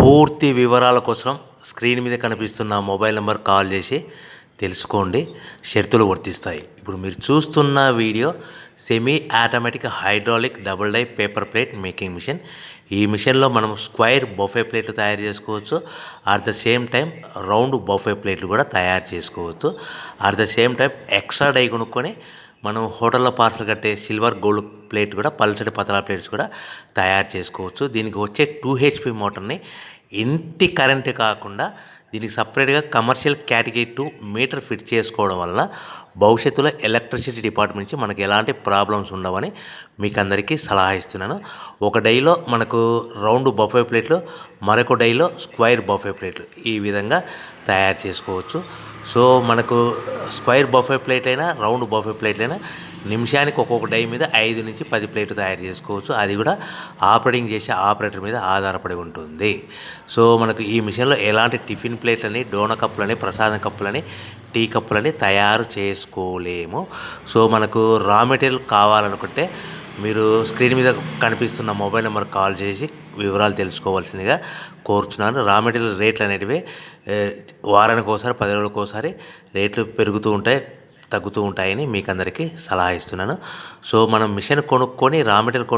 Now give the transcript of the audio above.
పూర్తి వివరాల కోసం స్క్రీన్ మీద కనిపిస్తున్న మొబైల్ నెంబర్ కాల్ చేసి తెలుసుకోండి. షరతులు వర్తిస్తాయి. ఇప్పుడు మీరు చూస్తున్న video semi automatic hydraulic double die paper plate making machine. ఈ మిషన్లో మనం స్క్వైర్ బఫే ప్లేట్లు తయారు చేసుకోవచ్చు. At the same time round buffet ప్లేట్లు కూడా తయారు చేసుకోవచ్చు. At the same time extra die కొనుక్కొని మనం హోటల్లో పార్సల్ కట్టే సిల్వర్ గోల్డ్ ప్లేట్ కూడా పల్చటి పతలా ప్లేట్స్ కూడా తయారు చేసుకోవచ్చు. దీనికి వచ్చే 2 HP మోటార్ని ఇంటి కరెంటు కాకుండా దీనికి సపరేట్గా కమర్షియల్ కేటగిరీ 2 మీటర్ ఫిట్ చేసుకోవడం వల్ల భవిష్యత్తులో ఎలక్ట్రిసిటీ డిపార్ట్మెంట్ నుంచి మనకి ఎలాంటి ప్రాబ్లమ్స్ ఉండవని మీకు అందరికీ సలహా ఇస్తున్నాను. ఒక డైలో మనకు రౌండ్ బఫే ప్లేట్లు, మరొక డైలో స్క్వైర్ బఫే ప్లేట్లు ఈ విధంగా తయారు చేసుకోవచ్చు. సో మనకు స్క్వైర్ బఫే ప్లేట్ అయినా రౌండ్ బఫే ప్లేట్ అయినా నిమిషానికి ఒక్కొక్క డై మీద 5 నుంచి 10 ప్లేట్లు తయారు చేసుకోవచ్చు. అది కూడా ఆపరేటింగ్ చేసే ఆపరేటర్ మీద ఆధారపడి ఉంటుంది. సో మనకు ఈ మిషన్లో ఎలాంటి టిఫిన్ ప్లేట్లని, డోనా కప్పులని, ప్రసాదం కప్పులని, టీ కప్పులని తయారు చేసుకోలేము. సో మనకు రా మెటీరియల్ కావాలనుకుంటే మీరు స్క్రీన్ మీద కనిపిస్తున్న మొబైల్ నెంబర్ కాల్ చేసి వివరాలు తెలుసుకోవాల్సిందిగా కోరుచున్నాను. రా మెటీరియల్ రేట్లు అనేటివి వారానికి ఒకసారి, 10 రోజులకు ఒకసారి రేట్లు పెరుగుతూ ఉంటాయి, తగ్గుతూ ఉంటాయని మీకు అందరికీ సలహా ఇస్తున్నాను. సో మనం మిషన్ కొనుక్కొని రా మెటీరియల్